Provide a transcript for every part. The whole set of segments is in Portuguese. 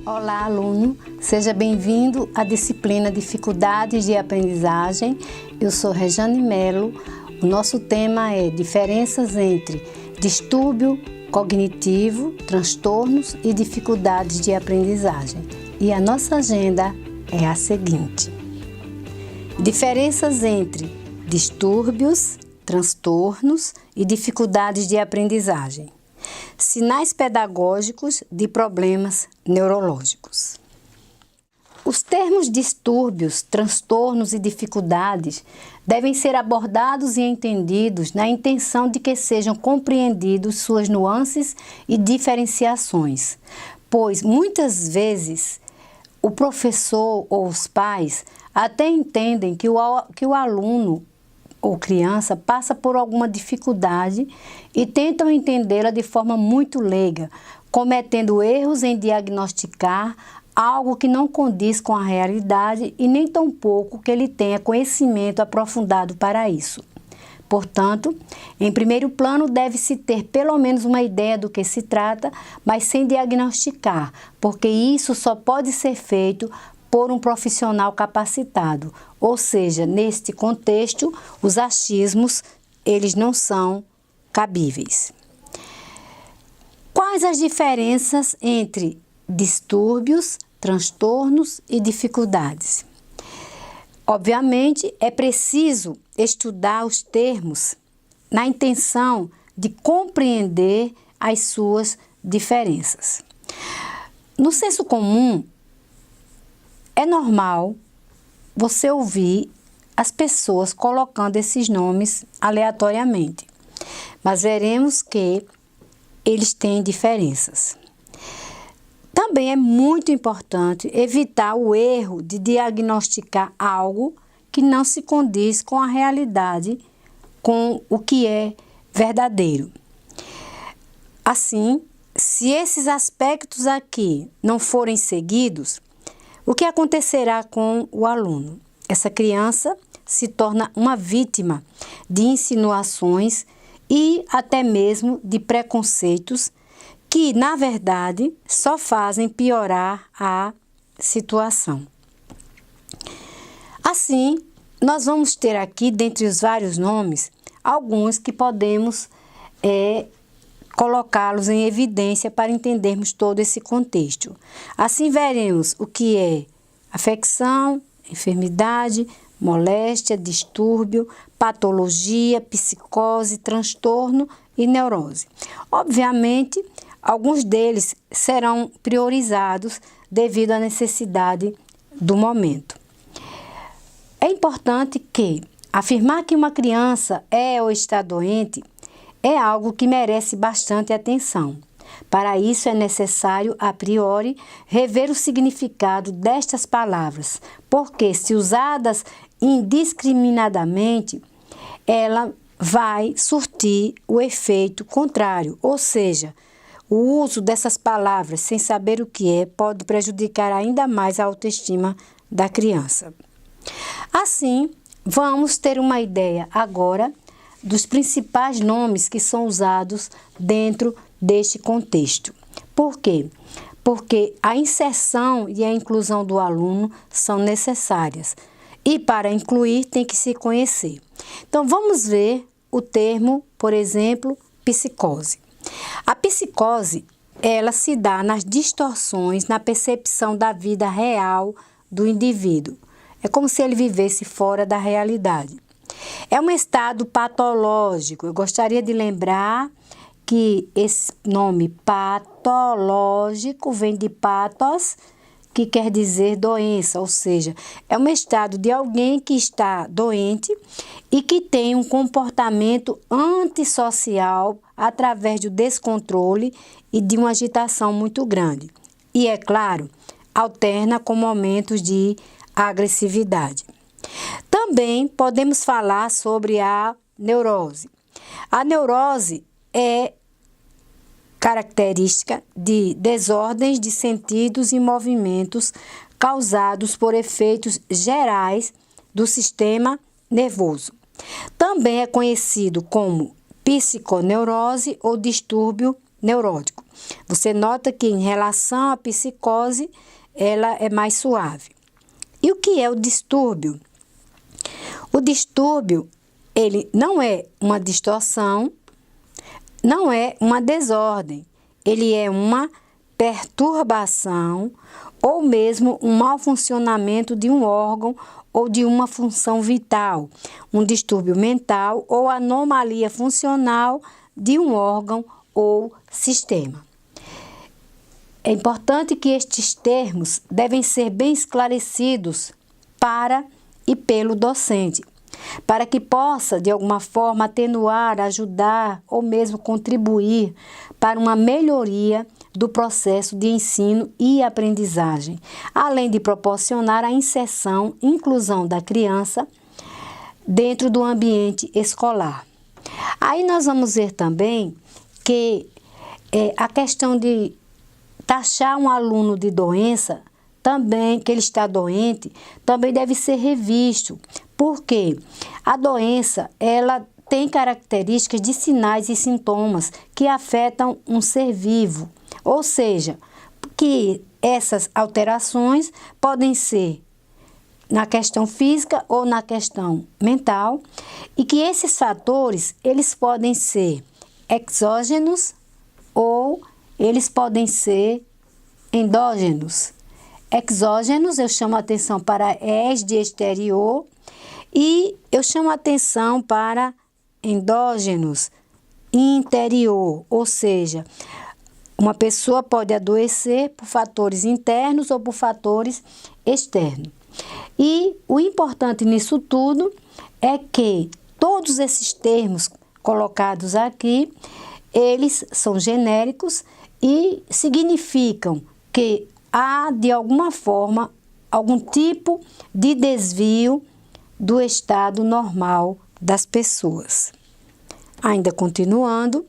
Olá, aluno! Seja bem-vindo à disciplina Dificuldades de Aprendizagem. Eu sou Rejane Melo. O nosso tema é diferenças entre distúrbio cognitivo, transtornos e dificuldades de aprendizagem. E a nossa agenda é a seguinte: diferenças entre distúrbios, transtornos e dificuldades de aprendizagem. Sinais pedagógicos de problemas neurológicos. Os termos distúrbios, transtornos e dificuldades devem ser abordados e entendidos na intenção de que sejam compreendidos suas nuances e diferenciações, pois muitas vezes o professor ou os pais até entendem que o aluno ou criança passa por alguma dificuldade e tentam entendê-la de forma muito leiga, cometendo erros em diagnosticar algo que não condiz com a realidade e nem tampouco que ele tenha conhecimento aprofundado para isso. Portanto, em primeiro plano deve-se ter pelo menos uma ideia do que se trata, mas sem diagnosticar, porque isso só pode ser feito por um profissional capacitado, ou seja, neste contexto, os achismos, eles não são cabíveis. Quais as diferenças entre distúrbios, transtornos e dificuldades? Obviamente, é preciso estudar os termos na intenção de compreender as suas diferenças. No senso comum, é normal você ouvir as pessoas colocando esses nomes aleatoriamente, mas veremos que eles têm diferenças. Também é muito importante evitar o erro de diagnosticar algo que não se condiz com a realidade, com o que é verdadeiro. Assim, se esses aspectos aqui não forem seguidos, o que acontecerá com o aluno? Essa criança se torna uma vítima de insinuações e até mesmo de preconceitos que, na verdade, só fazem piorar a situação. Assim, nós vamos ter aqui, dentre os vários nomes, alguns que podemos colocá-los em evidência para entendermos todo esse contexto. Assim veremos o que é afecção, enfermidade, moléstia, distúrbio, patologia, psicose, transtorno e neurose. Obviamente, alguns deles serão priorizados devido à necessidade do momento. É importante que afirmar que uma criança é ou está doente é algo que merece bastante atenção. Para isso é necessário, a priori, rever o significado destas palavras, porque, se usadas indiscriminadamente, ela vai surtir o efeito contrário, ou seja, o uso dessas palavras sem saber o que é pode prejudicar ainda mais a autoestima da criança. Assim, vamos ter uma ideia agora dos principais nomes que são usados dentro deste contexto. Por quê? Porque a inserção e a inclusão do aluno são necessárias. E para incluir tem que se conhecer. Então vamos ver o termo, por exemplo, psicose. A psicose, ela se dá nas distorções na percepção da vida real do indivíduo. É como se ele vivesse fora da realidade. É um estado patológico. Eu gostaria de lembrar que esse nome patológico vem de patos, que quer dizer doença, ou seja, é um estado de alguém que está doente e que tem um comportamento antissocial através do descontrole e de uma agitação muito grande. E, é claro, alterna com momentos de agressividade. Também podemos falar sobre a neurose. A neurose é característica de desordens de sentidos e movimentos causados por efeitos gerais do sistema nervoso. Também é conhecido como psiconeurose ou distúrbio neurótico. você nota que em relação à psicose, ela é mais suave. E o que é o distúrbio? O distúrbio, ele não é uma distorção, não é uma desordem, ele é uma perturbação ou mesmo um mau funcionamento de um órgão ou de uma função vital, um distúrbio mental ou anomalia funcional de um órgão ou sistema. É importante que estes termos devem ser bem esclarecidos para e pelo docente, para que possa, de alguma forma, atenuar, ajudar ou mesmo contribuir para uma melhoria do processo de ensino e aprendizagem, além de proporcionar a inserção e inclusão da criança dentro do ambiente escolar. Aí nós vamos ver também que a questão de taxar um aluno de doença, também que ele está doente, também deve ser revisto, porque a doença, ela tem características de sinais e sintomas que afetam um ser vivo, ou seja, que essas alterações podem ser na questão física ou na questão mental, e que esses fatores, eles podem ser exógenos ou eles podem ser endógenos. Exógenos, eu chamo a atenção para de exterior, e eu chamo a atenção para endógenos, interior, ou seja, uma pessoa pode adoecer por fatores internos ou por fatores externos. E o importante nisso tudo é que todos esses termos colocados aqui, eles são genéricos e significam que há, de alguma forma, algum tipo de desvio do estado normal das pessoas. Ainda continuando,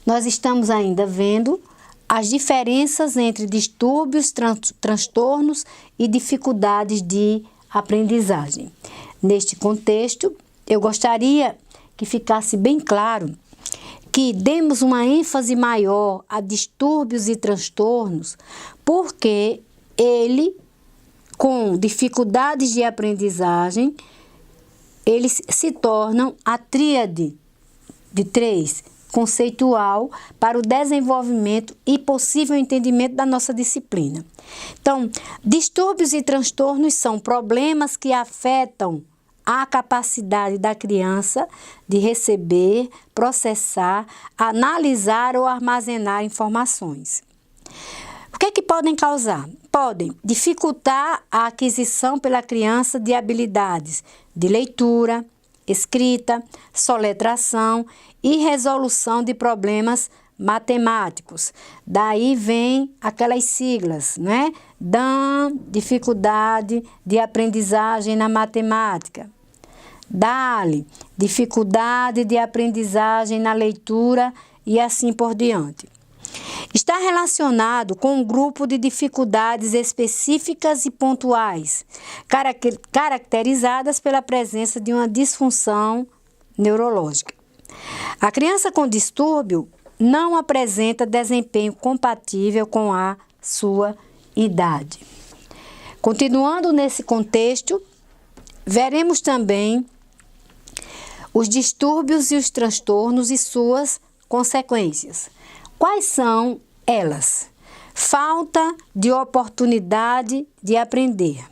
nós estamos ainda vendo as diferenças entre distúrbios, transtornos e dificuldades de aprendizagem. Neste contexto, eu gostaria que ficasse bem claro que demos uma ênfase maior a distúrbios e transtornos, porque ele, com dificuldades de aprendizagem, eles se tornam a tríade de 3, conceitual para o desenvolvimento e possível entendimento da nossa disciplina. Então, distúrbios e transtornos são problemas que afetam a capacidade da criança de receber, processar, analisar ou armazenar informações. O que é que podem causar? Podem dificultar a aquisição pela criança de habilidades de leitura, escrita, soletração e resolução de problemas matemáticos. Daí vem aquelas siglas, né? DAM, dificuldade de aprendizagem na matemática. DALI, dificuldade de aprendizagem na leitura e assim por diante. Está relacionado com um grupo de dificuldades específicas e pontuais, caracterizadas pela presença de uma disfunção neurológica. A criança com distúrbio não apresenta desempenho compatível com a sua idade. Continuando nesse contexto, veremos também os distúrbios e os transtornos e suas consequências. Quais são elas? Falta de oportunidade de aprender.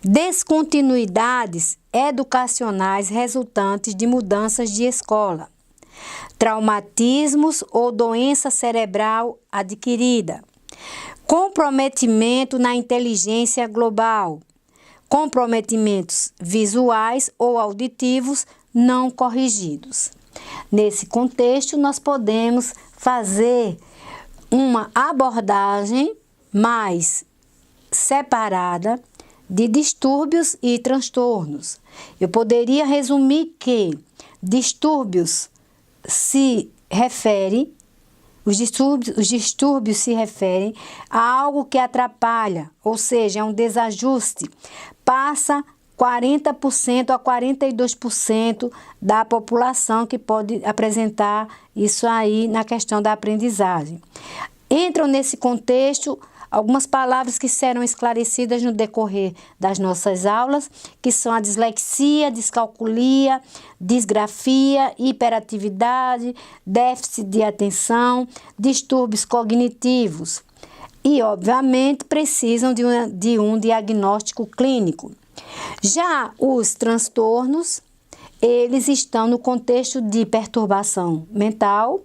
Descontinuidades educacionais resultantes de mudanças de escola. Traumatismos ou doença cerebral adquirida. Comprometimento na inteligência global. Comprometimentos visuais ou auditivos não corrigidos. Nesse contexto, nós podemos fazer uma abordagem mais separada de distúrbios e transtornos. Eu poderia resumir que distúrbios se refere, os distúrbios se referem a algo que atrapalha, ou seja, é um desajuste, passa 40% a 42% da população que pode apresentar isso aí na questão da aprendizagem. Entram nesse contexto algumas palavras que serão esclarecidas no decorrer das nossas aulas, que são a dislexia, descalculia, disgrafia, hiperatividade, déficit de atenção, distúrbios cognitivos. E, obviamente, precisam de um diagnóstico clínico. Já os transtornos, eles estão no contexto de perturbação mental,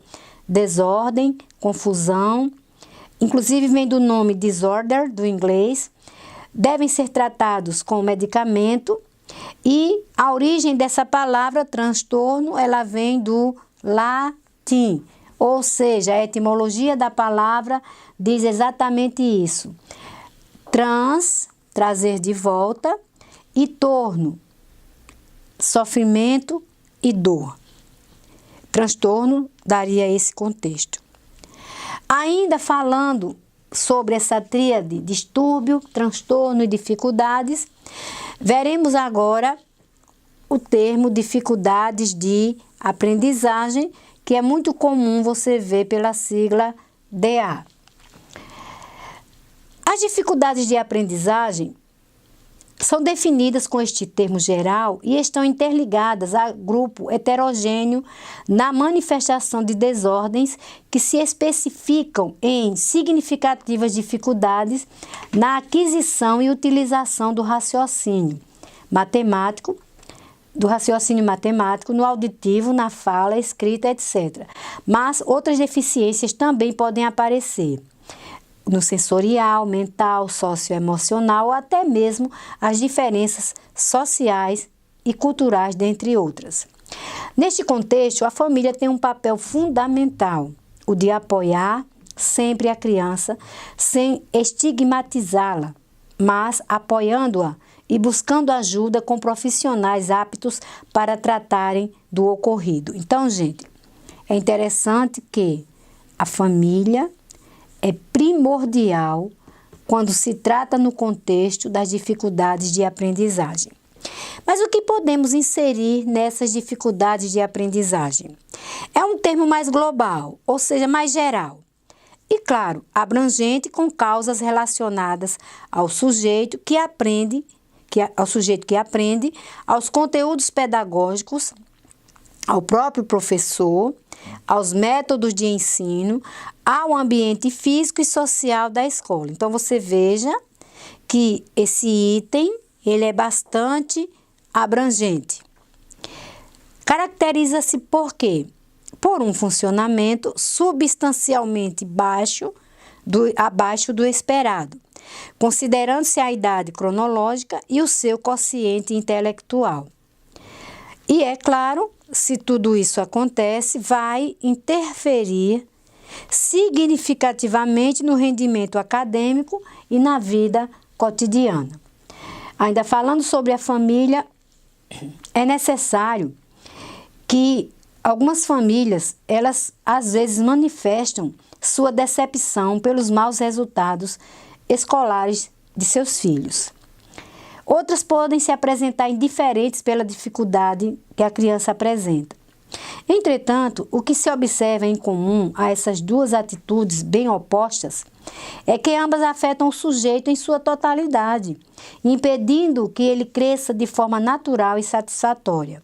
desordem, confusão, inclusive vem do nome disorder, do inglês, devem ser tratados com medicamento e a origem dessa palavra transtorno, ela vem do latim, ou seja, a etimologia da palavra diz exatamente isso. Trans, trazer de volta, e torno, sofrimento e dor. Transtorno daria esse contexto. Ainda falando sobre essa tríade, distúrbio, transtorno e dificuldades, veremos agora o termo dificuldades de aprendizagem, que é muito comum você ver pela sigla DA. As dificuldades de aprendizagem são definidas com este termo geral e estão interligadas a grupo heterogêneo na manifestação de desordens que se especificam em significativas dificuldades na aquisição e utilização do raciocínio matemático, no auditivo, na fala, escrita, etc. Mas outras deficiências também podem aparecer no sensorial, mental, socioemocional, ou até mesmo as diferenças sociais e culturais, dentre outras. Neste contexto, a família tem um papel fundamental, o de apoiar sempre a criança, sem estigmatizá-la, mas apoiando-a e buscando ajuda com profissionais aptos para tratarem do ocorrido. Então, gente, é interessante que a família é primordial quando se trata no contexto das dificuldades de aprendizagem. Mas o que podemos inserir nessas dificuldades de aprendizagem? É um termo mais global, ou seja, mais geral. E, claro, abrangente com causas relacionadas ao sujeito que aprende, aos conteúdos pedagógicos, ao próprio professor, aos métodos de ensino, ao ambiente físico e social da escola. Então, você veja que esse item, ele é bastante abrangente. Caracteriza-se por quê? Por um funcionamento substancialmente abaixo do esperado, considerando-se a idade cronológica e o seu quociente intelectual. E, é claro, se tudo isso acontece, vai interferir significativamente no rendimento acadêmico e na vida cotidiana. Ainda falando sobre a família, é necessário que algumas famílias, elas às vezes manifestam sua decepção pelos maus resultados escolares de seus filhos. Outras podem se apresentar indiferentes pela dificuldade que a criança apresenta. Entretanto, o que se observa em comum a essas duas atitudes bem opostas é que ambas afetam o sujeito em sua totalidade, impedindo que ele cresça de forma natural e satisfatória.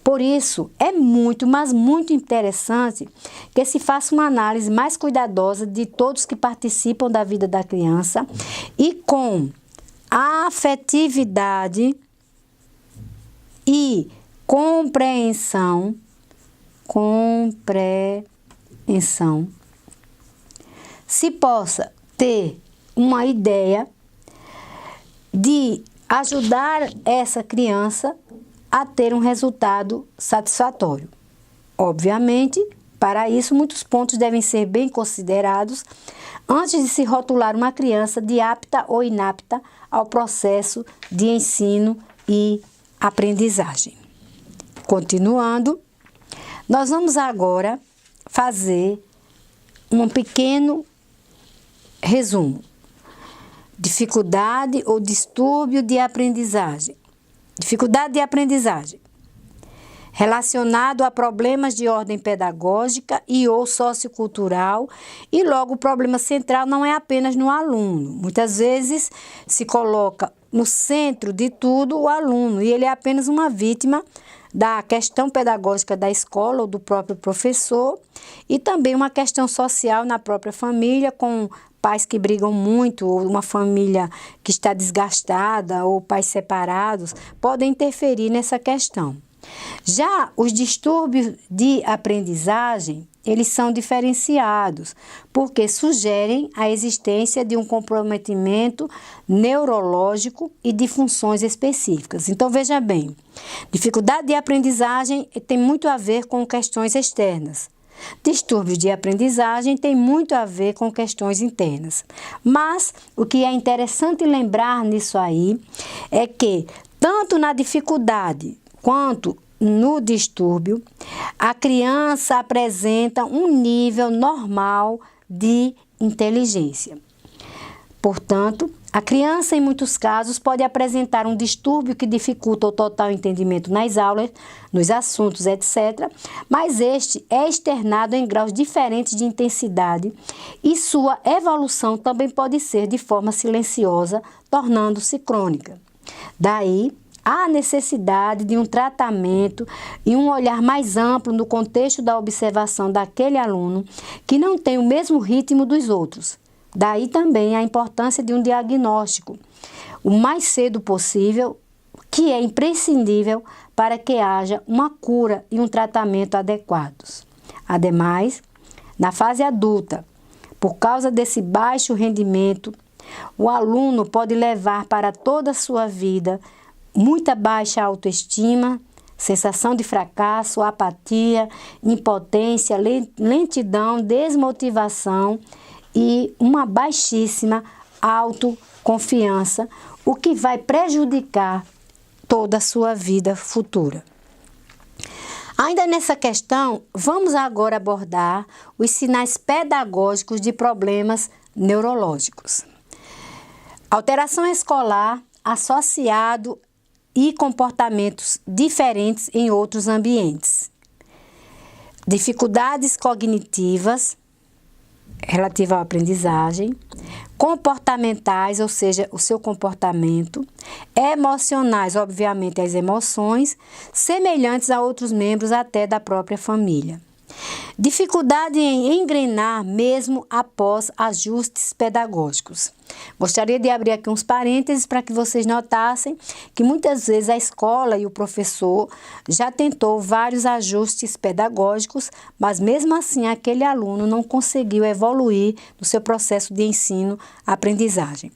Por isso, é muito, mas muito interessante que se faça uma análise mais cuidadosa de todos que participam da vida da criança e com afetividade e compreensão, se possa ter uma ideia de ajudar essa criança a ter um resultado satisfatório. Obviamente, para isso, muitos pontos devem ser bem considerados antes de se rotular uma criança de apta ou inapta ao processo de ensino e aprendizagem. Continuando, nós vamos agora fazer um pequeno resumo. Dificuldade ou distúrbio de aprendizagem Dificuldade de aprendizagem. Relacionado a problemas de ordem pedagógica e ou sociocultural, e logo o problema central não é apenas no aluno. Muitas vezes se coloca no centro de tudo o aluno, e ele é apenas uma vítima da questão pedagógica da escola ou do próprio professor, e também uma questão social na própria família, com pais que brigam muito, ou uma família que está desgastada, ou pais separados, podem interferir nessa questão. Já os distúrbios de aprendizagem, eles são diferenciados, porque sugerem a existência de um comprometimento neurológico e de funções específicas. Então, veja bem, dificuldade de aprendizagem tem muito a ver com questões externas. Distúrbios de aprendizagem tem muito a ver com questões internas. Mas o que é interessante lembrar nisso aí é que, tanto na dificuldade quanto no distúrbio, a criança apresenta um nível normal de inteligência. Portanto, a criança, em muitos casos, pode apresentar um distúrbio que dificulta o total entendimento nas aulas, nos assuntos, etc., mas este é externado em graus diferentes de intensidade e sua evolução também pode ser de forma silenciosa, tornando-se crônica. Daí, há necessidade de um tratamento e um olhar mais amplo no contexto da observação daquele aluno que não tem o mesmo ritmo dos outros. Daí também a importância de um diagnóstico o mais cedo possível, que é imprescindível para que haja uma cura e um tratamento adequados. Ademais, na fase adulta, por causa desse baixo rendimento, o aluno pode levar para toda a sua vida muita baixa autoestima, sensação de fracasso, apatia, impotência, lentidão, desmotivação e uma baixíssima autoconfiança, o que vai prejudicar toda a sua vida futura. Ainda nessa questão, vamos agora abordar os sinais pedagógicos de problemas neurológicos. Alteração escolar associado e comportamentos diferentes em outros ambientes. Dificuldades cognitivas relativas à aprendizagem, comportamentais, ou seja, o seu comportamento, emocionais, obviamente as emoções, semelhantes a outros membros até da própria família. Dificuldade em engrenar mesmo após ajustes pedagógicos. Gostaria de abrir aqui uns parênteses para que vocês notassem que muitas vezes a escola e o professor já tentou vários ajustes pedagógicos, mas mesmo assim aquele aluno não conseguiu evoluir no seu processo de ensino-aprendizagem.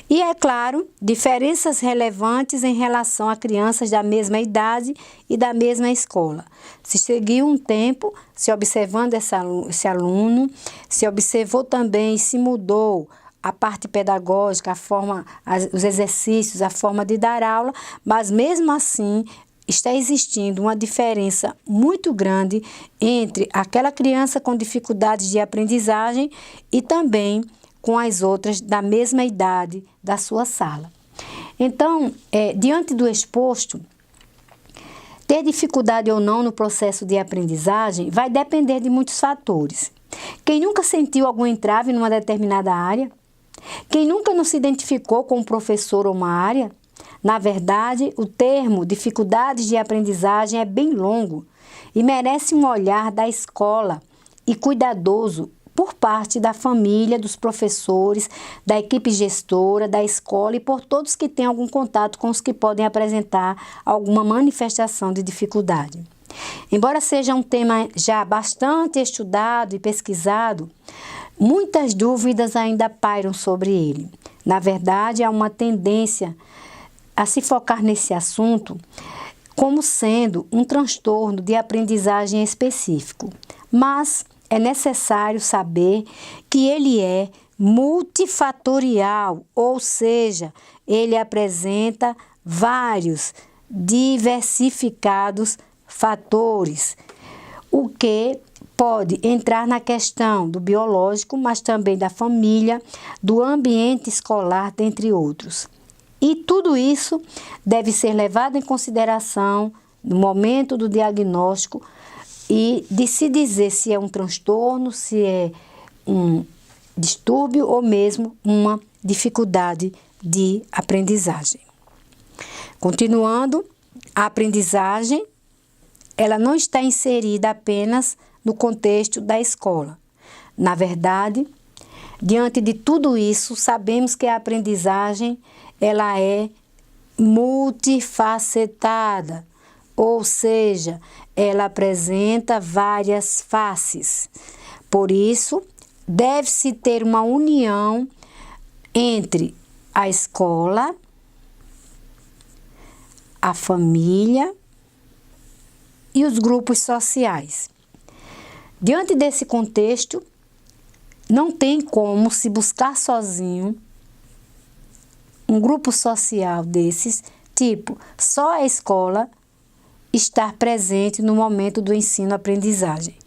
E, é claro, diferenças relevantes em relação a crianças da mesma idade e da mesma escola. Se seguiu um tempo se observando esse aluno, se observou também e se mudou a parte pedagógica, a forma, os exercícios, a forma de dar aula, mas mesmo assim está existindo uma diferença muito grande entre aquela criança com dificuldades de aprendizagem e também com as outras da mesma idade da sua sala. Então, diante do exposto, ter dificuldade ou não no processo de aprendizagem vai depender de muitos fatores. Quem nunca sentiu algum entrave numa determinada área? Quem nunca não se identificou com um professor ou uma área? Na verdade, o termo dificuldades de aprendizagem é bem longo e merece um olhar da escola e cuidadoso por parte da família, dos professores, da equipe gestora, da escola e por todos que têm algum contato com os que podem apresentar alguma manifestação de dificuldade. Embora seja um tema já bastante estudado e pesquisado, muitas dúvidas ainda pairam sobre ele. Na verdade, há uma tendência a se focar nesse assunto como sendo um transtorno de aprendizagem específico, mas é necessário saber que ele é multifatorial, ou seja, ele apresenta vários diversificados fatores, o que pode entrar na questão do biológico, mas também da família, do ambiente escolar, dentre outros. E tudo isso deve ser levado em consideração no momento do diagnóstico e de se dizer se é um transtorno, se é um distúrbio ou mesmo uma dificuldade de aprendizagem. Continuando, a aprendizagem, ela não está inserida apenas no contexto da escola. Na verdade, diante de tudo isso, sabemos que a aprendizagem, ela é multifacetada, ou seja, ela apresenta várias faces. Por isso, deve-se ter uma união entre a escola, a família e os grupos sociais. Diante desse contexto, não tem como se buscar sozinho um grupo social desses, tipo, só a escola estar presente no momento do ensino-aprendizagem.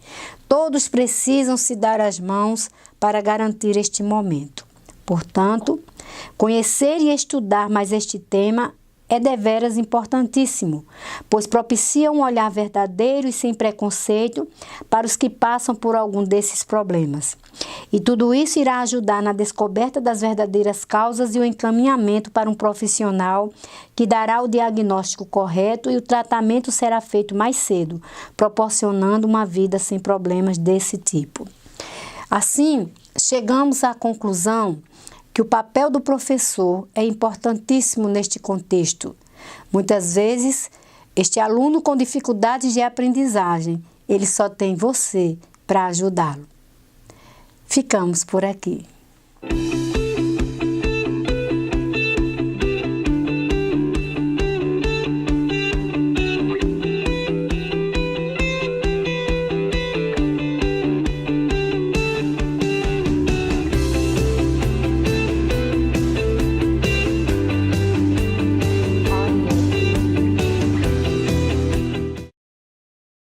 Todos precisam se dar as mãos para garantir este momento. Portanto, conhecer e estudar mais este tema é deveras importantíssimo, pois propicia um olhar verdadeiro e sem preconceito para os que passam por algum desses problemas. E tudo isso irá ajudar na descoberta das verdadeiras causas e o encaminhamento para um profissional que dará o diagnóstico correto e o tratamento será feito mais cedo, proporcionando uma vida sem problemas desse tipo. Assim, chegamos à conclusão que o papel do professor é importantíssimo neste contexto. Muitas vezes, este aluno com dificuldades de aprendizagem, ele só tem você para ajudá-lo. Ficamos por aqui.